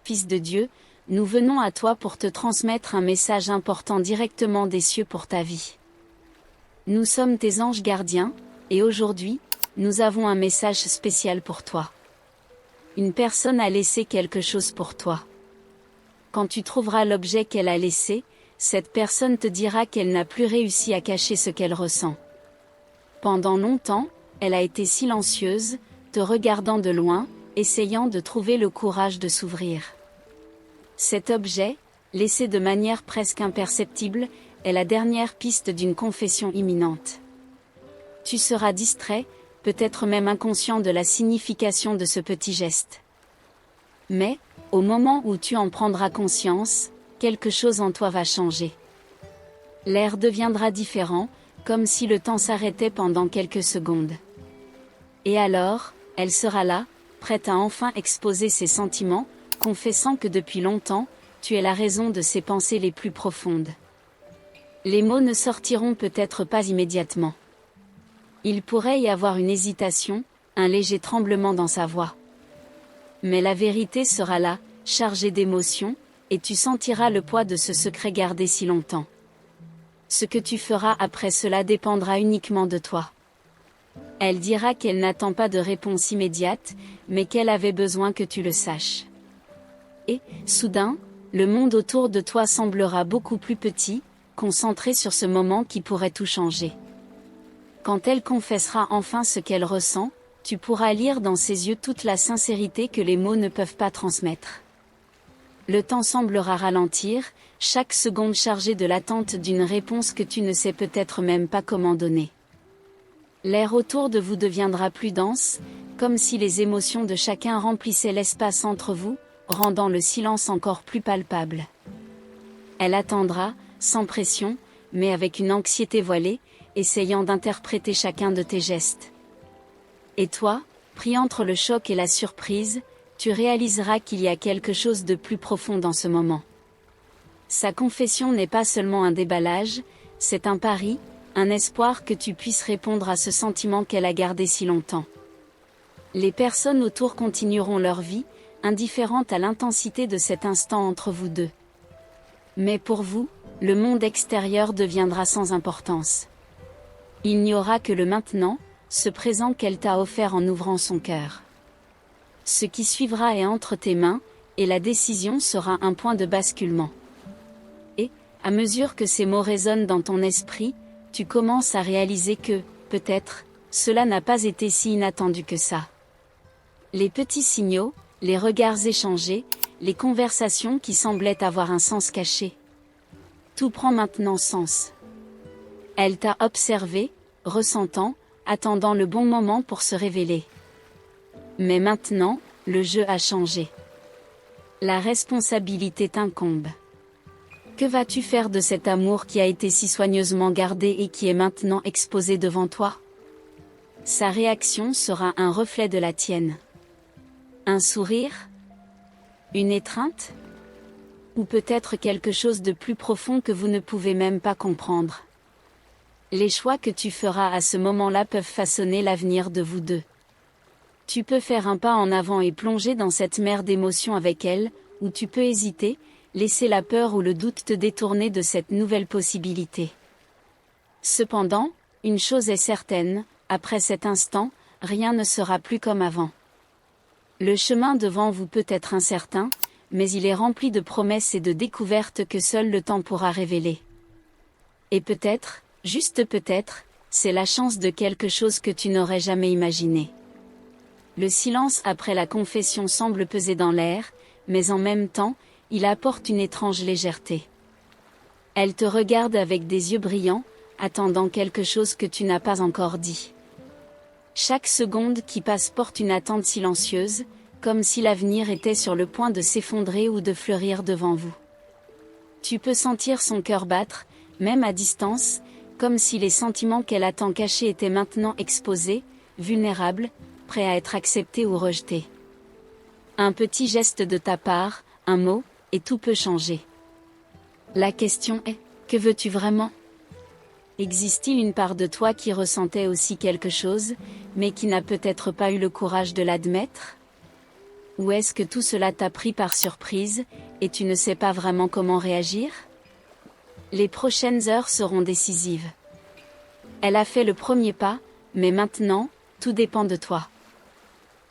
Fils de Dieu, nous venons à toi pour te transmettre un message important directement des cieux pour ta vie. Nous sommes tes anges gardiens, et aujourd'hui, nous avons un message spécial pour toi. Une personne a laissé quelque chose pour toi. Quand tu trouveras l'objet qu'elle a laissé, cette personne te dira qu'elle n'a plus réussi à cacher ce qu'elle ressent. Pendant longtemps, elle a été silencieuse, te regardant de loin, essayant de trouver le courage de s'ouvrir. Cet objet, laissé de manière presque imperceptible, est la dernière piste d'une confession imminente. Tu seras distrait, peut-être même inconscient de la signification de ce petit geste. Mais, au moment où tu en prendras conscience, quelque chose en toi va changer. L'air deviendra différent, comme si le temps s'arrêtait pendant quelques secondes. Et alors, elle sera là, prête à enfin exposer ses sentiments, confessant que depuis longtemps, tu es la raison de ses pensées les plus profondes. Les mots ne sortiront peut-être pas immédiatement. Il pourrait y avoir une hésitation, un léger tremblement dans sa voix. Mais la vérité sera là, chargée d'émotion, et tu sentiras le poids de ce secret gardé si longtemps. Ce que tu feras après cela dépendra uniquement de toi. Elle dira qu'elle n'attend pas de réponse immédiate, mais qu'elle avait besoin que tu le saches. Et, soudain, le monde autour de toi semblera beaucoup plus petit, concentré sur ce moment qui pourrait tout changer. Quand elle confessera enfin ce qu'elle ressent, tu pourras lire dans ses yeux toute la sincérité que les mots ne peuvent pas transmettre. Le temps semblera ralentir, chaque seconde chargée de l'attente d'une réponse que tu ne sais peut-être même pas comment donner. L'air autour de vous deviendra plus dense, comme si les émotions de chacun remplissaient l'espace entre vous, rendant le silence encore plus palpable. Elle attendra, sans pression, mais avec une anxiété voilée, essayant d'interpréter chacun de tes gestes. Et toi, pris entre le choc et la surprise, tu réaliseras qu'il y a quelque chose de plus profond dans ce moment. Sa confession n'est pas seulement un déballage, c'est un pari, un espoir que tu puisses répondre à ce sentiment qu'elle a gardé si longtemps. Les personnes autour continueront leur vie, indifférentes à l'intensité de cet instant entre vous deux. Mais pour vous, le monde extérieur deviendra sans importance. Il n'y aura que le maintenant, ce présent qu'elle t'a offert en ouvrant son cœur. Ce qui suivra est entre tes mains, et la décision sera un point de basculement. Et, à mesure que ces mots résonnent dans ton esprit, tu commences à réaliser que, peut-être, cela n'a pas été si inattendu que ça. Les petits signaux, les regards échangés, les conversations qui semblaient avoir un sens caché. Tout prend maintenant sens. Elle t'a observé, ressentant, attendant le bon moment pour se révéler. Mais maintenant, le jeu a changé. La responsabilité t'incombe. Que vas-tu faire de cet amour qui a été si soigneusement gardé et qui est maintenant exposé devant toi? Sa réaction sera un reflet de la tienne. Un sourire? Une étreinte? Ou peut-être quelque chose de plus profond que vous ne pouvez même pas comprendre. Les choix que tu feras à ce moment-là peuvent façonner l'avenir de vous deux. Tu peux faire un pas en avant et plonger dans cette mer d'émotions avec elle, ou tu peux hésiter, laisser la peur ou le doute te détourner de cette nouvelle possibilité. Cependant, une chose est certaine, après cet instant, rien ne sera plus comme avant. Le chemin devant vous peut être incertain, mais il est rempli de promesses et de découvertes que seul le temps pourra révéler. Et peut-être, juste peut-être, c'est la chance de quelque chose que tu n'aurais jamais imaginé. Le silence après la confession semble peser dans l'air, mais en même temps, il apporte une étrange légèreté. Elle te regarde avec des yeux brillants, attendant quelque chose que tu n'as pas encore dit. Chaque seconde qui passe porte une attente silencieuse, comme si l'avenir était sur le point de s'effondrer ou de fleurir devant vous. Tu peux sentir son cœur battre, même à distance, comme si les sentiments qu'elle a tant cachés étaient maintenant exposés, vulnérables, prêts à être acceptés ou rejetés. Un petit geste de ta part, un mot, et tout peut changer. La question est, que veux-tu vraiment? Existe-t-il une part de toi qui ressentait aussi quelque chose, mais qui n'a peut-être pas eu le courage de l'admettre? Ou est-ce que tout cela t'a pris par surprise, et tu ne sais pas vraiment comment réagir? Les prochaines heures seront décisives. Elle a fait le premier pas, mais maintenant, tout dépend de toi.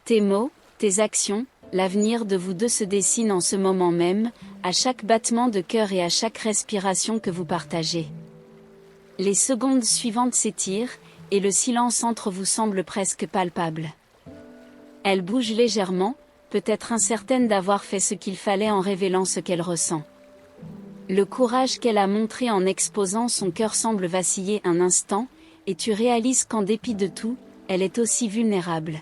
Tes mots, tes actions, l'avenir de vous deux se dessine en ce moment même, à chaque battement de cœur et à chaque respiration que vous partagez. Les secondes suivantes s'étirent, et le silence entre vous semble presque palpable. Elle bouge légèrement, peut-être incertaine d'avoir fait ce qu'il fallait en révélant ce qu'elle ressent. Le courage qu'elle a montré en exposant son cœur semble vaciller un instant, et tu réalises qu'en dépit de tout, elle est aussi vulnérable.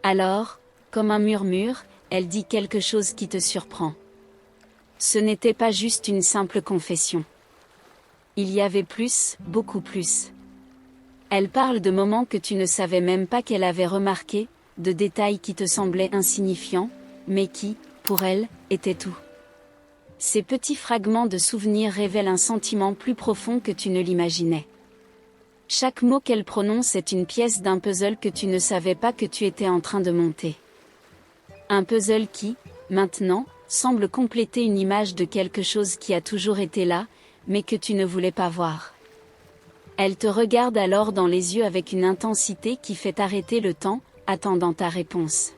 Alors, comme un murmure, elle dit quelque chose qui te surprend. Ce n'était pas juste une simple confession. Il y avait plus, beaucoup plus. Elle parle de moments que tu ne savais même pas qu'elle avait remarqués, de détails qui te semblaient insignifiants, mais qui, pour elle, étaient tout. Ces petits fragments de souvenirs révèlent un sentiment plus profond que tu ne l'imaginais. Chaque mot qu'elle prononce est une pièce d'un puzzle que tu ne savais pas que tu étais en train de monter. Un puzzle qui, maintenant, semble compléter une image de quelque chose qui a toujours été là, mais que tu ne voulais pas voir. Elle te regarde alors dans les yeux avec une intensité qui fait arrêter le temps, attendant ta réponse.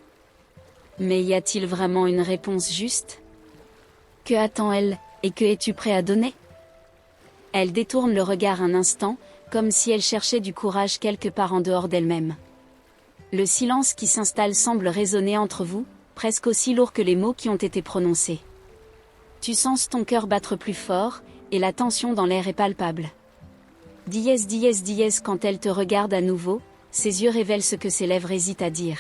Mais y a-t-il vraiment une réponse juste? Que attend-elle, et que es-tu prêt à donner? Elle détourne le regard un instant, comme si elle cherchait du courage quelque part en dehors d'elle-même. Le silence qui s'installe semble résonner entre vous, presque aussi lourd que les mots qui ont été prononcés. Tu sens ton cœur battre plus fort, et la tension dans l'air est palpable. Dièse quand elle te regarde à nouveau, ses yeux révèlent ce que ses lèvres hésitent à dire.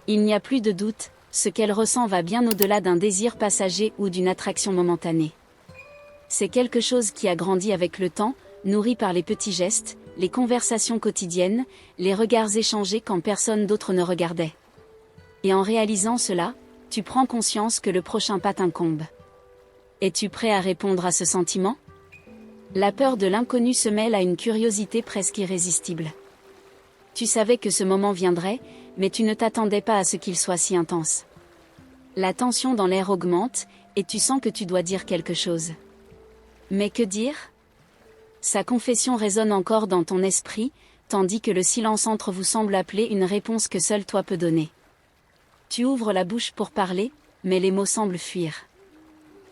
Il n'y a plus de doute, ce qu'elle ressent va bien au-delà d'un désir passager ou d'une attraction momentanée. C'est quelque chose qui a grandi avec le temps, nourri par les petits gestes, les conversations quotidiennes, les regards échangés quand personne d'autre ne regardait. Et en réalisant cela, tu prends conscience que le prochain pas t'incombe. Es-tu prêt à répondre à ce sentiment? La peur de l'inconnu se mêle à une curiosité presque irrésistible. Tu savais que ce moment viendrait, mais tu ne t'attendais pas à ce qu'il soit si intense. La tension dans l'air augmente, et tu sens que tu dois dire quelque chose. Mais que dire? Sa confession résonne encore dans ton esprit, tandis que le silence entre vous semble appeler une réponse que seul toi peux donner. Tu ouvres la bouche pour parler, mais les mots semblent fuir.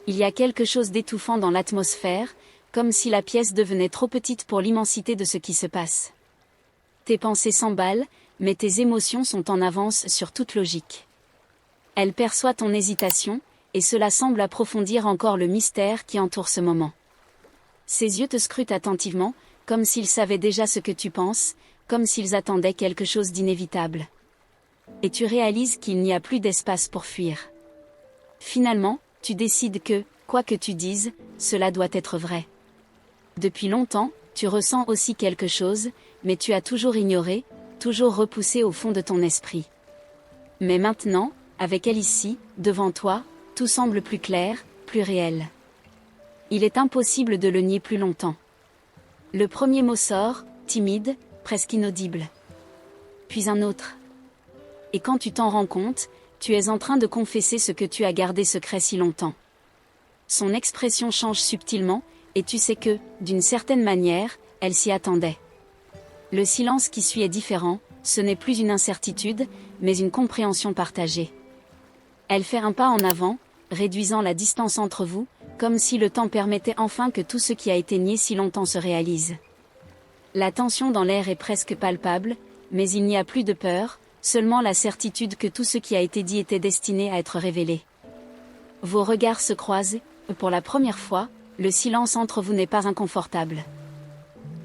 Il y a quelque chose d'étouffant dans l'atmosphère, comme si la pièce devenait trop petite pour l'immensité de ce qui se passe. Tes pensées s'emballent, mais tes émotions sont en avance sur toute logique. Elle perçoit ton hésitation, et cela semble approfondir encore le mystère qui entoure ce moment. Ses yeux te scrutent attentivement, comme s'ils savaient déjà ce que tu penses, comme s'ils attendaient quelque chose d'inévitable. Et tu réalises qu'il n'y a plus d'espace pour fuir. Finalement, tu décides que, quoi que tu dises, cela doit être vrai. Depuis longtemps, tu ressens aussi quelque chose, mais tu as toujours ignoré, toujours repoussé au fond de ton esprit. Mais maintenant, avec elle ici, devant toi, tout semble plus clair, plus réel. Il est impossible de le nier plus longtemps. Le premier mot sort, timide, presque inaudible. Puis un autre. Et quand tu t'en rends compte, tu es en train de confesser ce que tu as gardé secret si longtemps. Son expression change subtilement, et tu sais que, d'une certaine manière, elle s'y attendait. Le silence qui suit est différent, ce n'est plus une incertitude, mais une compréhension partagée. Elle fait un pas en avant, réduisant la distance entre vous, comme si le temps permettait enfin que tout ce qui a été nié si longtemps se réalise. La tension dans l'air est presque palpable, mais il n'y a plus de peur, seulement la certitude que tout ce qui a été dit était destiné à être révélé. Vos regards se croisent, et pour la première fois, le silence entre vous n'est pas inconfortable.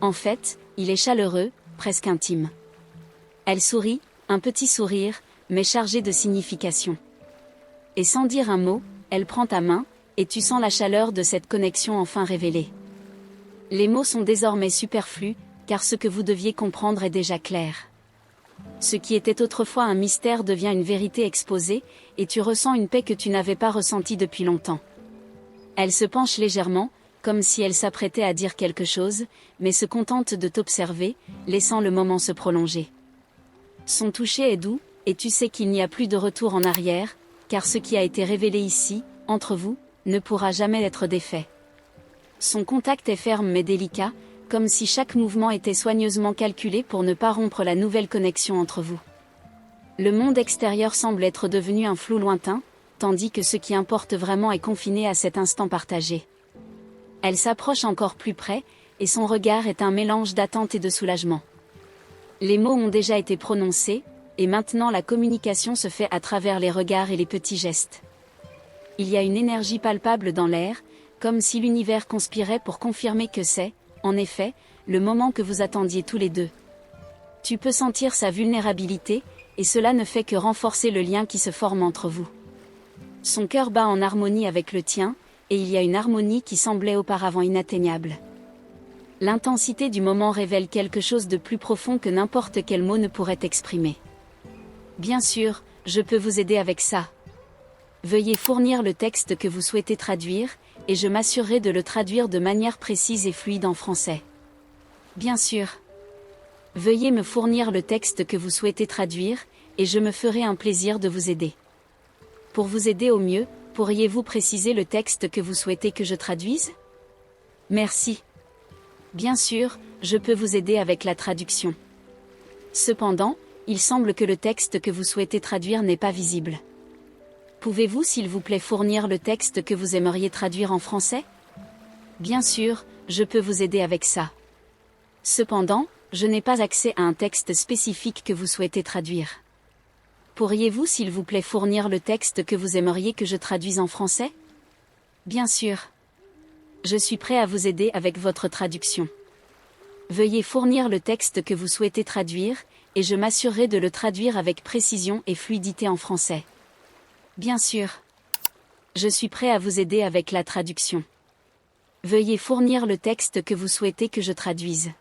En fait, il est chaleureux, presque intime. Elle sourit, un petit sourire, mais chargé de signification. Et sans dire un mot, elle prend ta main, et tu sens la chaleur de cette connexion enfin révélée. Les mots sont désormais superflus, car ce que vous deviez comprendre est déjà clair. Ce qui était autrefois un mystère devient une vérité exposée, et tu ressens une paix que tu n'avais pas ressentie depuis longtemps. Elle se penche légèrement, comme si elle s'apprêtait à dire quelque chose, mais se contente de t'observer, laissant le moment se prolonger. Son toucher est doux, et tu sais qu'il n'y a plus de retour en arrière, car ce qui a été révélé ici, entre vous, ne pourra jamais être défait. Son contact est ferme mais délicat, comme si chaque mouvement était soigneusement calculé pour ne pas rompre la nouvelle connexion entre vous. Le monde extérieur semble être devenu un flou lointain, tandis que ce qui importe vraiment est confiné à cet instant partagé. Elle s'approche encore plus près, et son regard est un mélange d'attente et de soulagement. Les mots ont déjà été prononcés, et maintenant la communication se fait à travers les regards et les petits gestes. Il y a une énergie palpable dans l'air, comme si l'univers conspirait pour confirmer que c'est, en effet, le moment que vous attendiez tous les deux. Tu peux sentir sa vulnérabilité, et cela ne fait que renforcer le lien qui se forme entre vous. Son cœur bat en harmonie avec le tien, et il y a une harmonie qui semblait auparavant inatteignable. L'intensité du moment révèle quelque chose de plus profond que n'importe quel mot ne pourrait exprimer. Bien sûr, je peux vous aider avec ça. Veuillez fournir le texte que vous souhaitez traduire, et je m'assurerai de le traduire de manière précise et fluide en français. Bien sûr. Veuillez me fournir le texte que vous souhaitez traduire, et je me ferai un plaisir de vous aider. Pour vous aider au mieux, pourriez-vous préciser le texte que vous souhaitez que je traduise? Merci. Bien sûr, je peux vous aider avec la traduction. Cependant, il semble que le texte que vous souhaitez traduire n'est pas visible. Pouvez-vous s'il vous plaît fournir le texte que vous aimeriez traduire en français? Bien sûr, je peux vous aider avec ça. Cependant, je n'ai pas accès à un texte spécifique que vous souhaitez traduire. Pourriez-vous s'il vous plaît fournir le texte que vous aimeriez que je traduise en français? Bien sûr. Je suis prêt à vous aider avec votre traduction. Veuillez fournir le texte que vous souhaitez traduire, et je m'assurerai de le traduire avec précision et fluidité en français. Bien sûr. Je suis prêt à vous aider avec la traduction. Veuillez fournir le texte que vous souhaitez que je traduise.